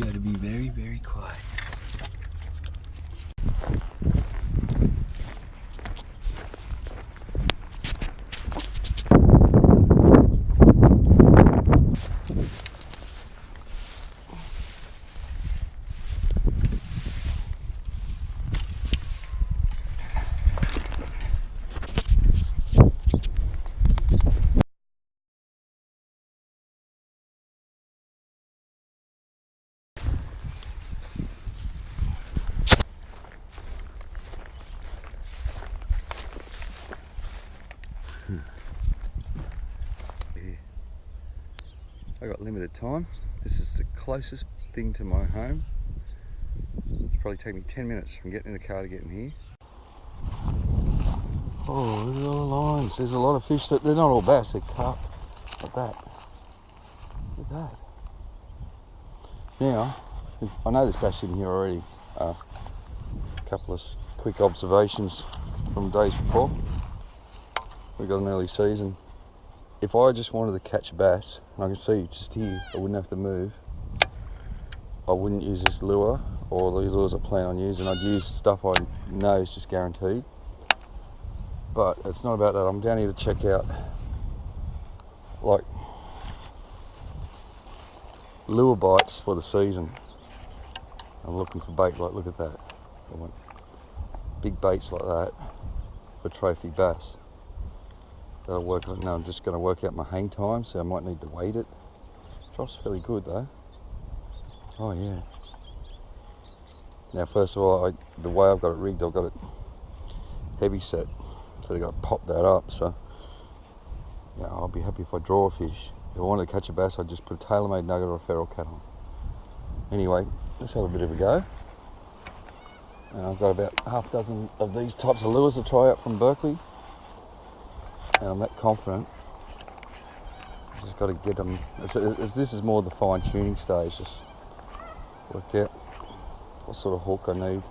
got to be very, very quiet. I got limited time. This is the closest thing to my home. It's probably take me 10 minutes from getting in the car to getting here. Oh, look at all the lines. There's a lot of fish that they're not all bass, they're carp. Like that. Look at that. Now, I know there's bass in here already. A couple of quick observations from days before. We got an early season. If I just wanted to catch a bass, and I can see just here, I wouldn't have to move. I wouldn't use this lure or the lures I plan on using. I'd use stuff I know is just guaranteed. But it's not about that. I'm down here to check out like lure bites for the season. I'm looking for bait. Like, look at that. I want big baits like that for trophy bass. That'll work. No, I'm just going to work out my hang time, so I might need to weight it. Drops fairly good though. Oh yeah. Now, first of all, the way I've got it rigged, I've got it heavy set, so they've got to pop that up. So, yeah, I'll be happy if I draw a fish. If I wanted to catch a bass, I'd just put a tailor-made nugget or a feral cat on. Anyway, let's have a bit of a go. And I've got about half a dozen of these types of lures to try out from Berkeley. And I'm that confident. Just got to get them. This is more the fine tuning stage. Just work out what sort of hook I need.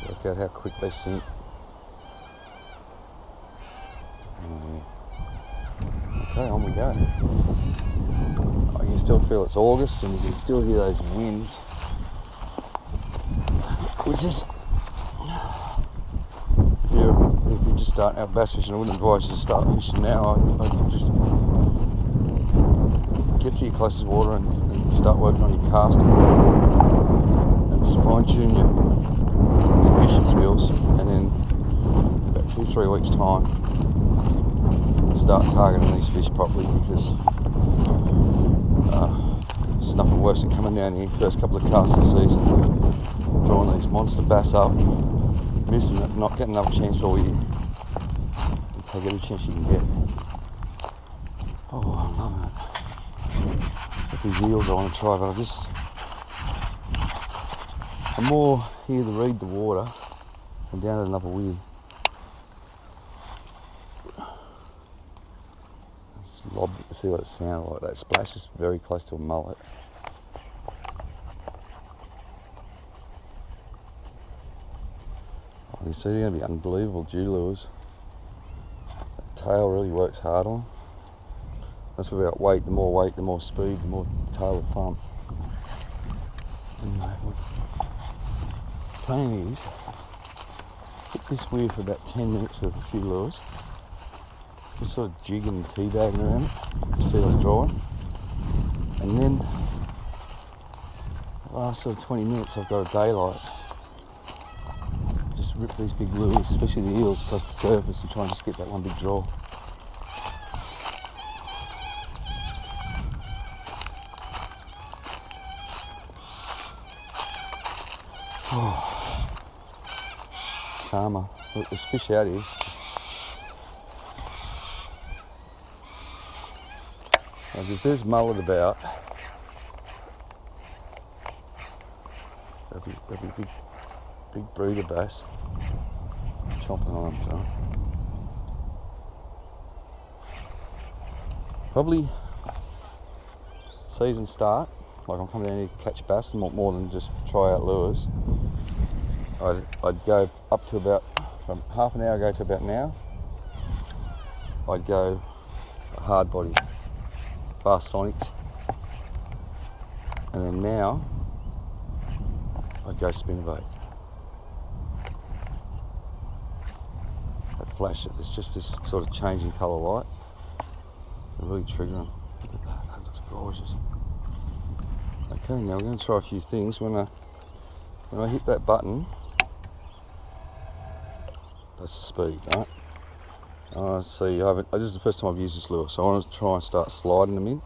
Work out how quick they sink. Okay, on we go. I can still feel it's August, and you can still hear those winds, which is. If you're just starting out bass fishing, I wouldn't advise you to start fishing now. I'd just get to your closest water and start working on your casting and just fine tune your fishing skills, and then about 2-3 weeks time start targeting these fish properly, because there's nothing worse than coming down here first couple of casts of the season, drawing these monster bass up, missing it, not getting another chance all year. You take every chance you can get. Oh, I love it. Got these eels I want to try, but I'm more here to read the water and down at another weir. Just lob it to see what it sounds like. That splash is very close to a mullet. You see, they're going to be unbelievable dew lures. That tail really works hard on. That's without weight. The more speed, the more tail will thump. Anyway, the plan is hit this weir for about 10 minutes with a few lures. Just sort of jigging and teabagging around it, see what I'm drawing. And then the last sort of 20 minutes I've got a daylight. Just rip these big lures, especially the eels, across the surface and try and just get that one big draw. Oh. Karma. Look, there's fish out here. Like, if there's mullet about, that'd be big breeder bass. Chomping on them, so. Probably season start, like I'm coming down here to catch bass and more than just try out lures. I'd go up to about, from half an hour ago to about now, I'd go hard body. fast sonics. And then now I'd go spinnerbait. I'd flash it. It's just this sort of changing colour light. It's really triggering. Look at that. That looks gorgeous. Okay, now we're going to try a few things. When I hit that button, that's the speed, right? See, this is the first time I've used this lure, so I want to try and start sliding them in.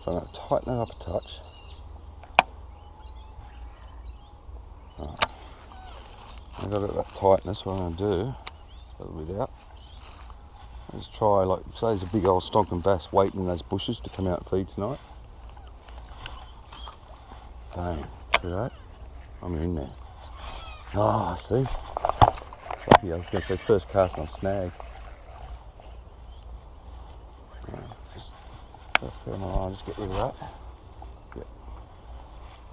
So I'm going to tighten it up a touch. Right. I've got that tightness. What I'm going to do, a little bit out. Let's try, like, say there's a big old stonking bass waiting in those bushes to come out and feed tonight. Bang, see that? I'm in there. Oh, I see. Lucky, I was going to say first cast and I'm snagged. Just throw my line, just get rid of that. Yep.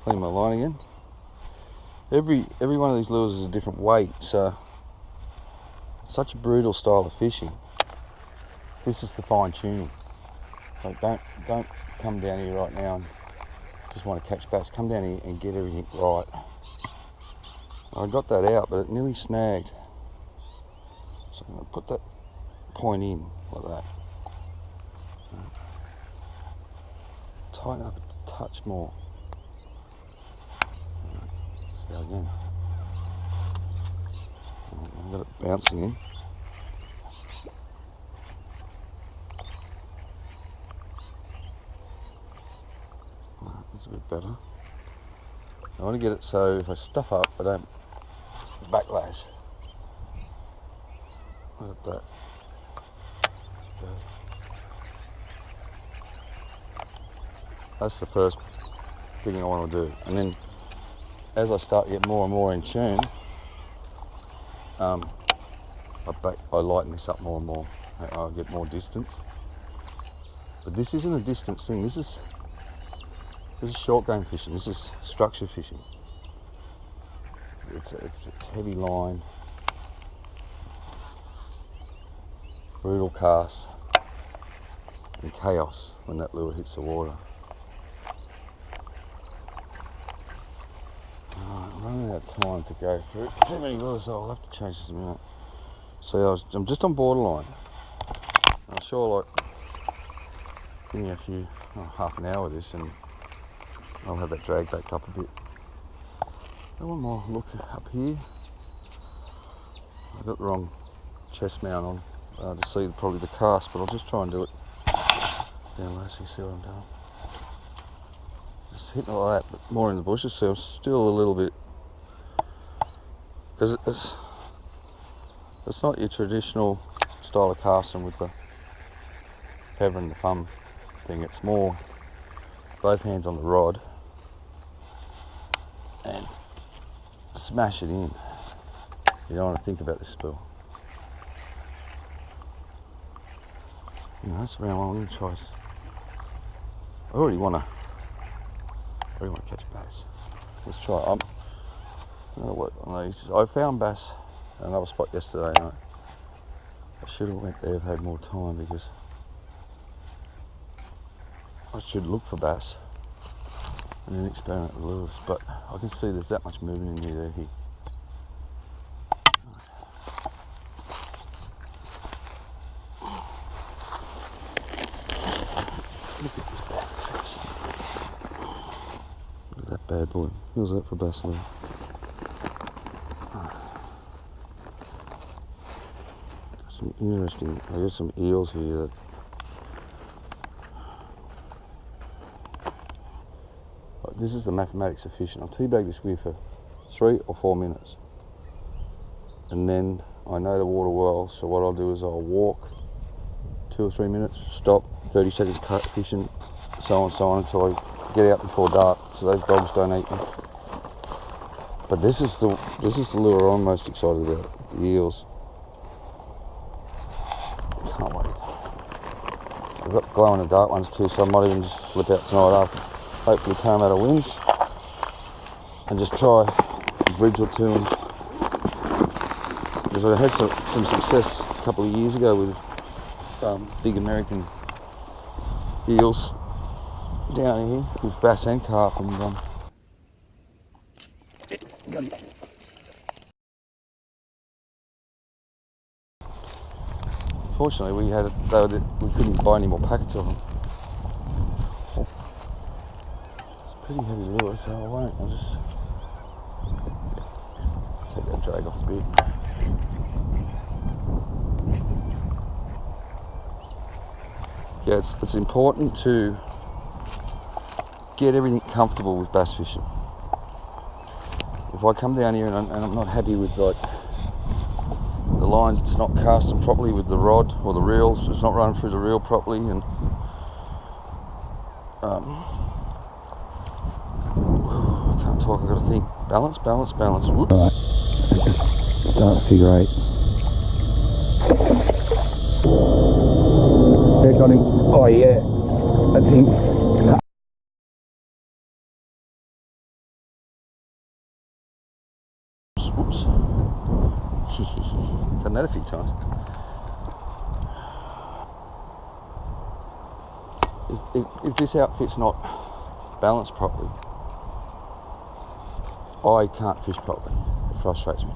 Clean my line again. Every one of these lures is a different weight, so it's such a brutal style of fishing. This is the fine tuning. Like, don't come down here right now and just want to catch bass. Come down here and get everything right. I got that out, but it nearly snagged. So I'm going to put that point in like that. Tighten up a touch more. Let's go again. I've got it bouncing in. That's a bit better. I want to get it so if I stuff up, I don't backlash. Look at that. Go. That's the first thing I want to do. And then as I start to get more and more in tune, I lighten this up more and more. I'll get more distance. But this isn't a distance thing. This is short game fishing. This is structure fishing. It's heavy line, brutal casts, and chaos when that lure hits the water. I'm running out of time to go through too many lures, so I'll have to change this in a minute. So I'm just on borderline. I'm sure, like, give me a few, half an hour of this, and I'll have that drag back up a bit. One more look up here. I've got the wrong chest mount on to see probably the cast, but I'll just try and do it down low so you see what I'm doing. Just hitting it like that, but more in the bushes, so I'm still a little bit, because it's not your traditional style of casting with the feather and the thumb thing. It's more both hands on the rod and smash it in. You don't want to think about this spill. That's around one. I'm going to try. I already want to catch bass. Let's try. I found bass at another spot yesterday night. I should have went there, had more time, because I should look for bass and then experiment with lures, but I can see there's that much movement in here. Look at this bass. Look at that bad boy. How's that for bass lure? Some interesting, I got some eels here that this is the mathematics of fishing. I'll teabag this weir for 3 or 4 minutes, and then I know the water well, so what I'll do is I'll walk 2 or 3 minutes, stop, 30 seconds cut fishing, so on until I get out before dark, so those dogs don't eat me. But this is the lure I'm most excited about, the eels. Can't wait. I've got glow in the dark ones too, so I might even just slip out tonight after. Hopefully Parramatta wins, and just try a bridge or two. Because I had some success a couple of years ago with big American eels down here with bass and carp, and got him. Fortunately, we couldn't buy any more packets of them. Oh, it's a pretty heavy lure, so I won't. I'll just take that drag off a bit. Yeah, it's important to get everything comfortable with bass fishing. If I come down here and I'm not happy with like the line, it's not casting properly with the rod or the reel, so it's not running through the reel properly, and can't talk, I've got to think. Balance. Whoop. Alright, start figure 8. Yeah, got him. Oh yeah, that's him. Whoops. Done that a few times. If this outfit's not balanced properly, I can't fish properly. It frustrates me.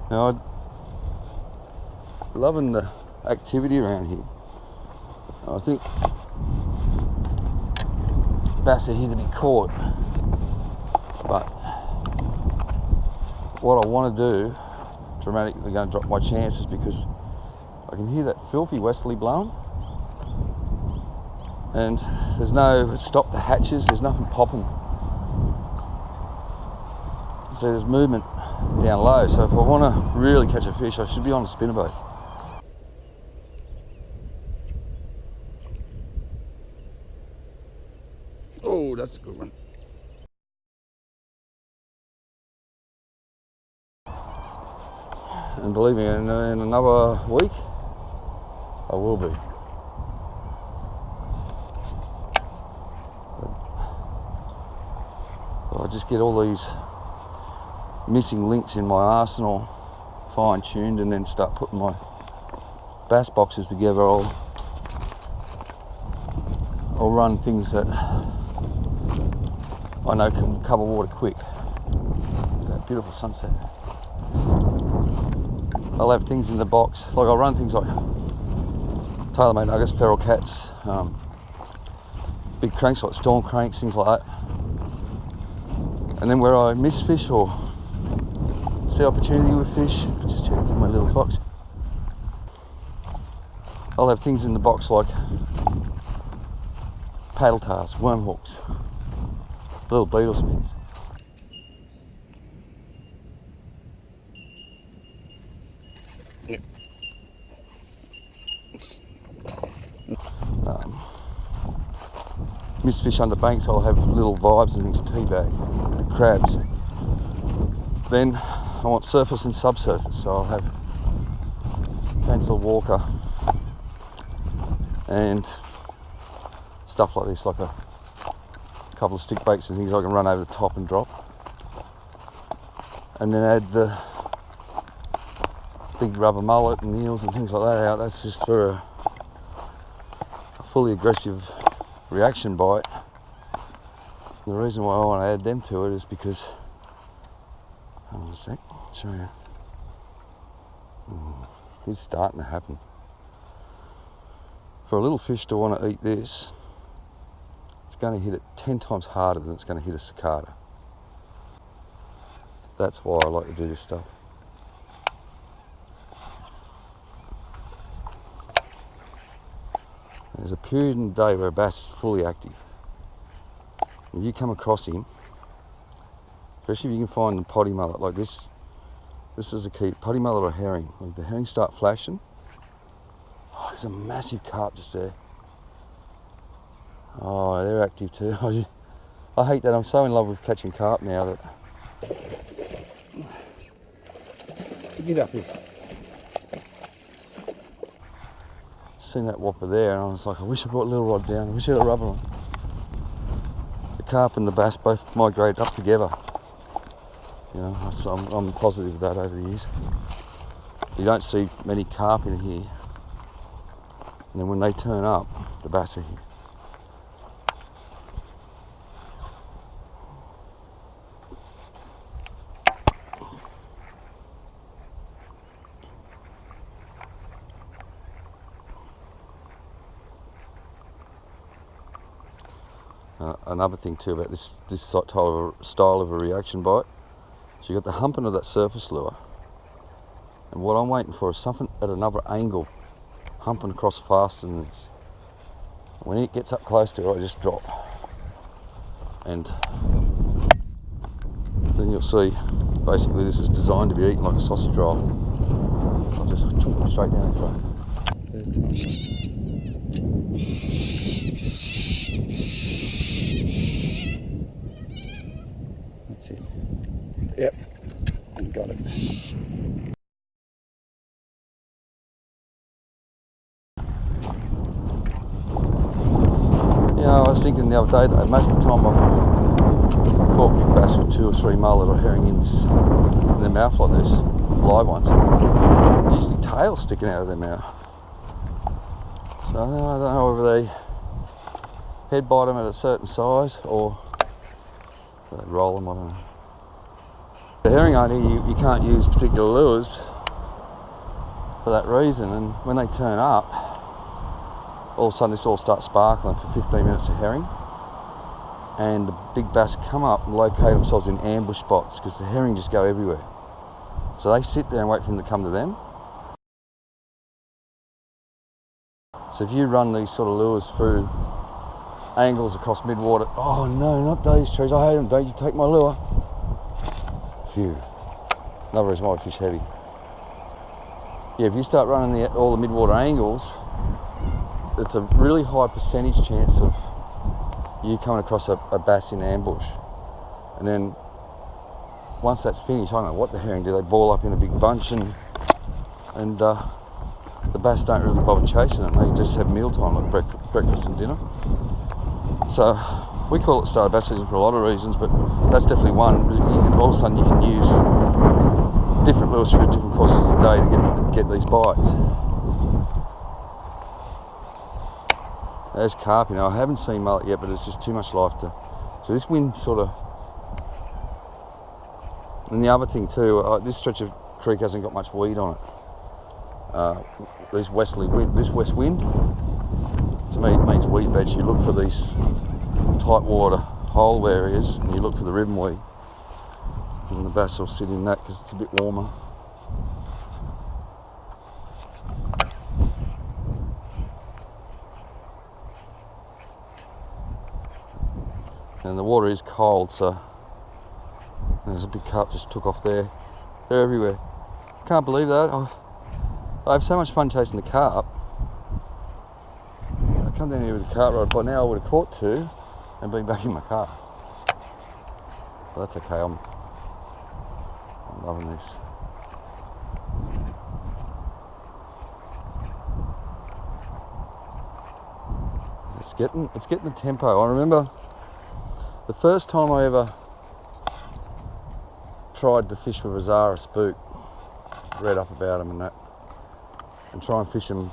Now, I'm loving the activity around here. I think bass are here to be caught, but what I want to do, dramatically going to drop my chances, because I can hear that filthy westerly blowing, and there's no, it stopped the hatches, there's nothing popping. So there's movement down low, so if I want to really catch a fish, I should be on a spinnerboat. Oh, that's a good one. And believe me, in another week, I will be. I just get all these missing links in my arsenal fine-tuned, and then start putting my bass boxes together. I'll run things that I know can cover water quick. That beautiful sunset. I'll have things in the box, like I'll run things like tailor-made nuggets, feral cats, big cranks like storm cranks, things like that. And then where I miss fish or see opportunity with fish, just check for my little fox, I'll have things in the box like paddle tails, worm hooks, little beetle spins. Miss fish under banks, I'll have little vibes and things, tea bag, crabs. Then I want surface and subsurface, so I'll have pencil walker and stuff like this, like a couple of stick baits and things I can run over the top and drop. And then add the big rubber mullet and eels and things like that out. That's just for a fully aggressive reaction bite. The reason why I want to add them to it is because, hold on a sec, show you. It's starting to happen. For a little fish to want to eat this, it's going to hit it 10 times harder than it's going to hit a cicada. That's why I like to do this stuff. There's a period in the day where a bass is fully active. If you come across him, especially if you can find the potty mullet like this, this is a key, potty mullet or herring. Like the herring start flashing, oh, there's a massive carp just there. Oh, they're active too. I hate that. I'm so in love with catching carp now that... Get up here. Seen that whopper there and I was like, I wish I brought a little rod down, I wish I had a rubber on. The carp and the bass both migrate up together. You know, so I'm positive of that over the years. You don't see many carp in here, and then when they turn up, the bass are here. Another thing too about this style of a reaction bite, so you got the humping of that surface lure, and what I'm waiting for is something at another angle, humping across faster than this. When it gets up close to it, I just drop, and then you'll see basically this is designed to be eaten like a sausage roll. I'll just chunk it straight down in front. That's it. Yep, you got it. Yeah, I was thinking the other day that most of the time I've caught big bass with 2 or 3 mullet or herring in their mouth like this, live ones. Usually tails sticking out of their mouth. So I don't know whether they head bite them at a certain size or they roll them, I don't know. The herring only, you can't use particular lures for that reason, and when they turn up, all of a sudden this all starts sparkling for 15 minutes of herring, and the big bass come up and locate themselves in ambush spots because the herring just go everywhere. So they sit there and wait for them to come to them. So if you run these sort of lures through angles across mid-water, oh no, not those trees, I hate them, don't you take my lure. Phew. Another reason why I fish heavy. Yeah, if you start running all the mid-water angles, it's a really high percentage chance of you coming across a bass in ambush. And then once that's finished, I don't know what the herring do, they ball up in a big bunch, and the bass don't really bother chasing them, they just have mealtime like breakfast and dinner. So we call it start of bass season for a lot of reasons, but that's definitely one. All of a sudden you can use different lures for different courses of the day to get these bites. There's carp, you know, I haven't seen mullet yet, but it's just too much life to. So this wind sort of. And the other thing too, this stretch of creek hasn't got much weed on it. This west wind, to me it means weed beds. You look for these tight water hole areas and you look for the ribbon weed, and the bass will sit in that because it's a bit warmer. And the water is cold, so there's a big carp just took off there. They're everywhere. Can't believe that. I have so much fun chasing the carp. I come down here with a carp rod. By now I would have caught 2 and been back in my car. But that's okay. I'm loving this. It's getting the tempo. I remember the first time I ever tried to fish with a Zara spook, read up about them and that, and try and fish them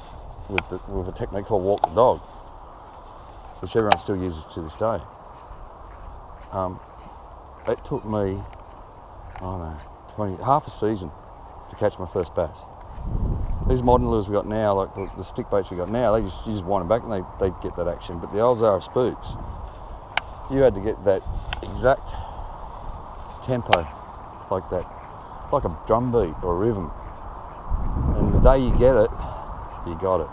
with a technique called walk the dog, which everyone still uses to this day. It took me, I don't know, half a season to catch my first bass. These modern lures we got now, like the stick baits we got now, you just wind them back and they get that action. But the old Zara spooks, you had to get that exact tempo, like that, like a drum beat or a rhythm. And the day you get it, you got it.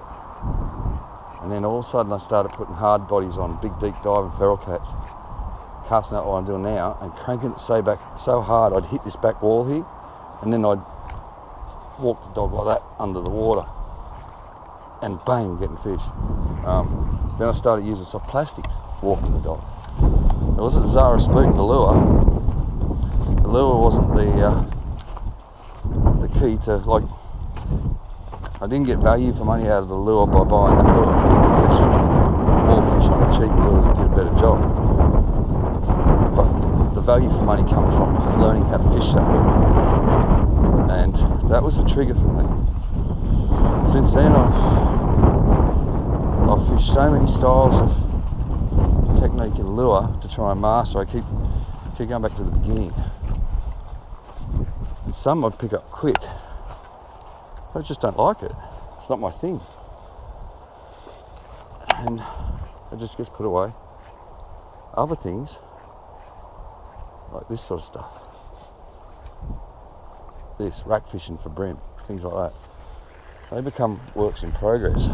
And then all of a sudden I started putting hard bodies on, big deep dive and feral cats, casting out what I'm doing now and cranking it so hard I'd hit this back wall here, and then I'd walk the dog like that under the water and bang, getting fish. Then I started using soft plastics, walking the dog. It wasn't the Zara spook, the lure. The lure wasn't the key to, like, I didn't get value for money out of the lure by buying that lure. I could catch more fish on a cheap lure that did a better job. But the value for money come from learning how to fish that way. And that was the trigger for me. Since then I've fished so many styles of technique and lure to try and master. I keep going back to the beginning. And some I'd pick up quick. I just don't like it. It's not my thing. And it just gets put away. Other things, like this sort of stuff. This, rack fishing for bream, things like that. They become works in progress.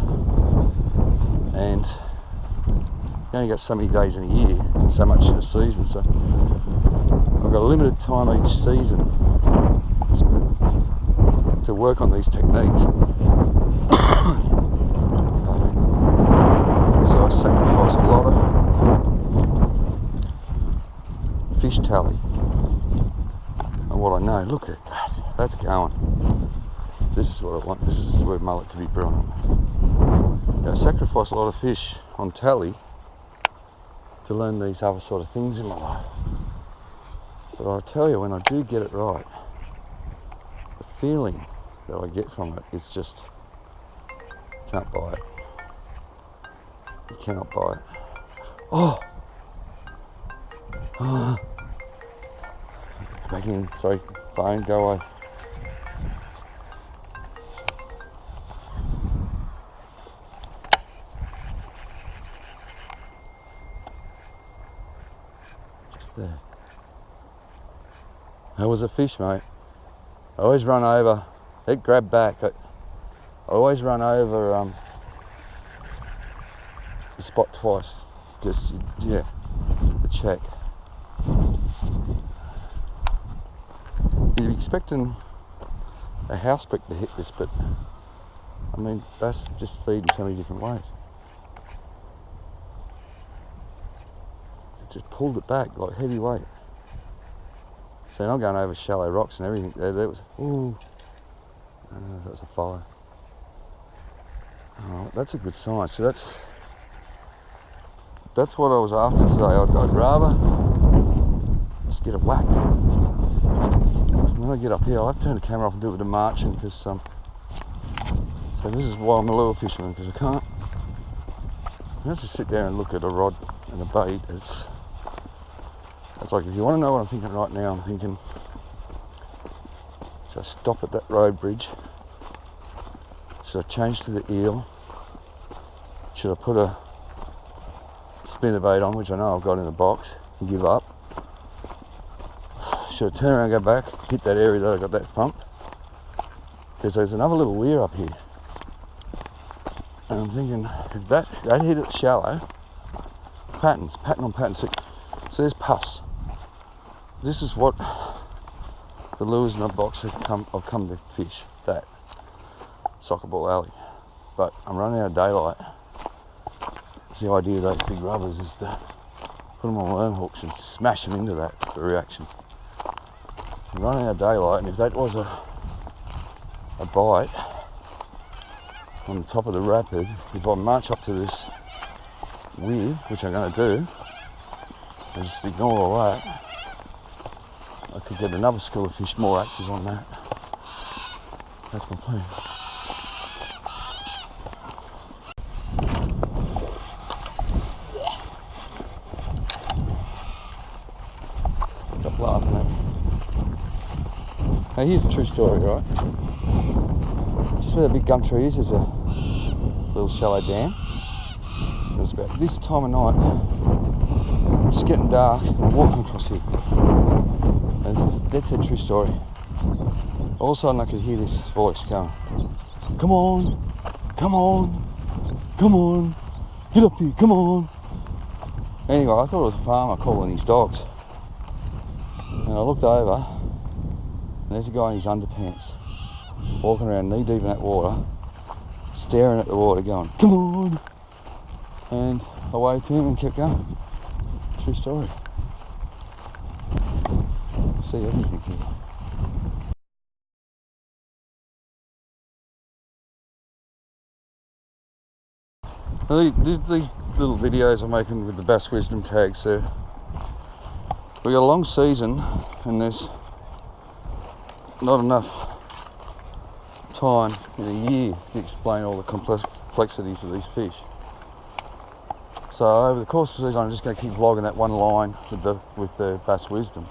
And you only got so many days in a year and so much in a season, so I've got a limited time each season to work on these techniques. So I sacrifice a lot of fish tally. And what I know, look at that, that's going. This is what I want, this is where mullet can be brilliant. I sacrifice a lot of fish on tally to learn these other sort of things in my life. But I tell you, when I do get it right, the feeling that I get from it is just, you can't buy it. You cannot buy it. Oh! Oh. Back in, sorry, phone, go away. Just there. That was a fish, mate. I always run over, it grabbed back. I always run over the spot twice, just, yeah, the check. You'd be expecting a house brick to hit this, but I mean, bass just feed in so many different ways. It just pulled it back like heavy weight. So I'm going over shallow rocks and everything. There was, ooh, I don't know if that was a fire. Oh, that's a good sign. So that's what I was after today. I'd rather just get a whack. When I get up here, I'll have to turn the camera off and do it with the marching, because so this is why I'm a lure fisherman, because I can't just sit there and look at a rod and a bait. It's like, if you want to know what I'm thinking right now, I'm thinking, should I stop at that road bridge? Should I change to the eel? Should I put a spinnerbait on, which I know I've got in the box, and give up? Should I turn around, go back, hit that area that I got that thump? Because there's another little weir up here. And I'm thinking, if that hit it shallow, pattern on pattern. So there's puffs. This is what the lures in the box I've come to fish, that soccer ball alley. But I'm running out of daylight. The idea of those big rubbers is to put them on worm hooks and smash them into that for reaction. I'm running out of daylight, and if that was a bite on the top of the rapid, if I march up to this weir, which I'm going to do, and just ignore all that, I could get another school of fish more active on that. That's my plan. Stop laughing at me. Now here's a true story, right? Just where the big gum tree is, there's a little shallow dam. It was about this time of night. It's getting dark. I'm walking across here. And this is a dead set true story. All of a sudden I could hear this voice going, "Come on, come on, come on, get up here, come on." Anyway, I thought it was a farmer calling his dogs. And I looked over, and there's a guy in his underpants, walking around knee deep in that water, staring at the water going, "Come on." And I waved to him and kept going. True story. I see everything here. These little videos I'm making with the Bass Wisdom tags, We got a long season and there's not enough time in a year to explain all the complexities of these fish. So over the course of the season, I'm just going to keep vlogging that one line with the bass wisdom.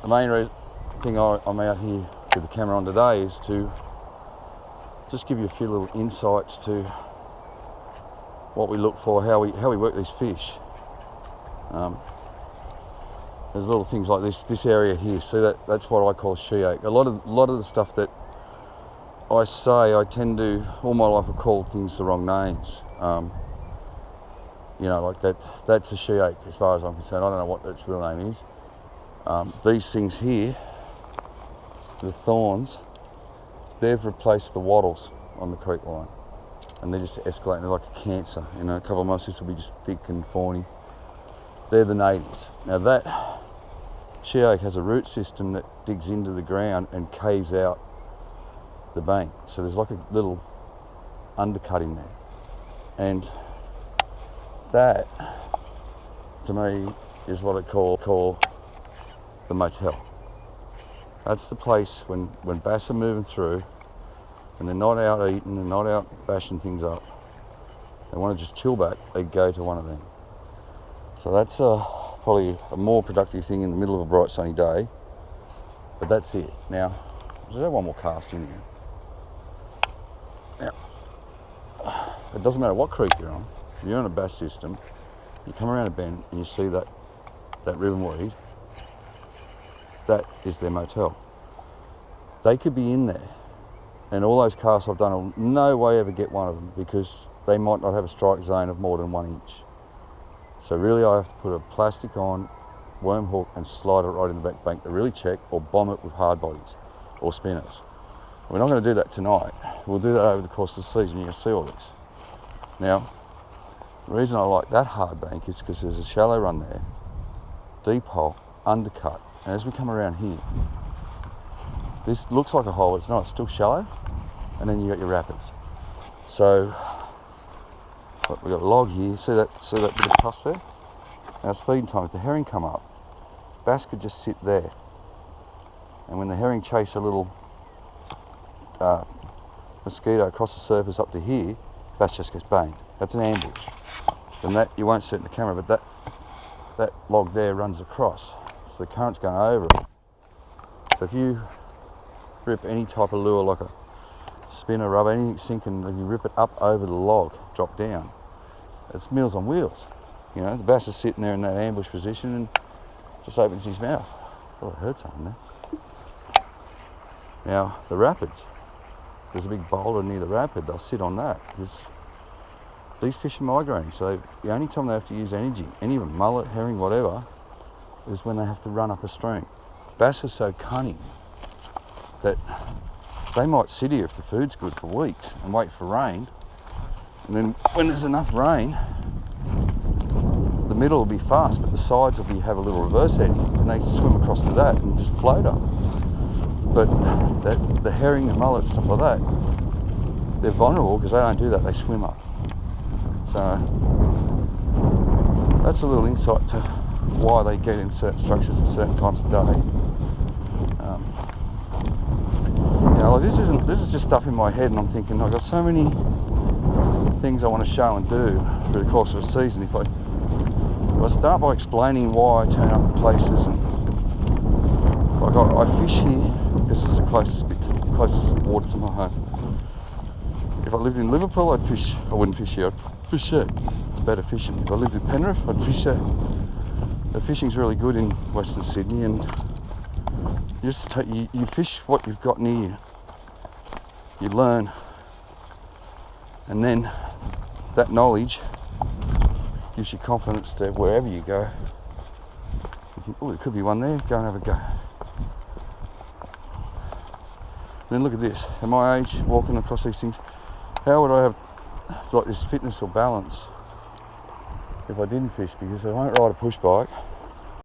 The main thing I'm out here with the camera on today is to just give you a few little insights to what we look for, how we work these fish. There's little things like this area here. See that's what I call she-ache. A lot of the stuff that I say, I tend to all my life have called things the wrong names. You know, like that's a she-ache as far as I'm concerned. I don't know what its real name is. These things here, the thorns, they've replaced the wattles on the creek line, and they're just escalating. They're like a cancer. You know, a couple of months this will be just thick and thorny. They're the natives. Now that she-ache has a root system that digs into the ground and caves out the bank. So there's like a little undercut in there, and that to me is what I call the motel. That's the place when bass are moving through and they're not out eating, they're not out bashing things up, they want to just chill back, they go to one of them. So that's probably a more productive thing in the middle of a bright sunny day, but that's it. Now, there's one more cast in here. Now, it doesn't matter what creek you're on. If you're on a bass system, you come around a bend and you see that ribbon weed, that is their motel. They could be in there, and all those casts I've done will no way ever get one of them because they might not have a strike zone of more than 1 inch. So really I have to put a plastic on, worm hook, and slide it right in the back bank to really check, or bomb it with hard bodies or spinners. We're not going to do that tonight. We'll do that over the course of the season. You're going to see all this. Now, the reason I like that hard bank is because there's a shallow run there, deep hole, undercut, and as we come around here, this looks like a hole, it's not, it's still shallow, and then you got your rapids. So we've got a log here, see that bit of crust there? Now it's feeding time. If the herring come up, bass could just sit there, and when the herring chase a little mosquito across the surface up to here, bass just goes bang. That's an ambush. And that you won't see it in the camera, but that log there runs across, so the current's going over it. So if you rip any type of lure, like a spinner, rubber, anything sinking, if you rip it up over the log, drop down, it's Meals on Wheels. You know, the bass is sitting there in that ambush position and just opens his mouth. Oh, I heard something there. Now, the rapids. There's a big boulder near the rapid, they'll sit on that because these fish are migrating, so the only time they have to use energy, any of them, mullet, herring, whatever, is when they have to run up a stream. Bass are so cunning that they might sit here if the food's good for weeks and wait for rain, and then when there's enough rain, the middle will be fast, but the sides will have a little reverse eddy, and they swim across to that and just float up. But the herring and mullet, stuff like that, they're vulnerable because they don't do that, they swim up. So that's a little insight to why they get in certain structures at certain times of day. You know, like this is just stuff in my head, and I'm thinking I've got so many things I want to show and do through the course of a season. If I start by explaining why I turn up at places, and like I fish here because it's the closest water to my home. If I lived in Liverpool, I wouldn't fish here, I'd fish there. It's better fishing. If I lived in Penrith, I'd fish there. The fishing's really good in Western Sydney, and you fish what you've got near you. You learn, and then that knowledge gives you confidence to wherever you go. You think, oh, there could be one there, go and have a go. Then look at this, at my age, walking across these things, how would I have like this fitness or balance if I didn't fish? Because I won't ride a push bike,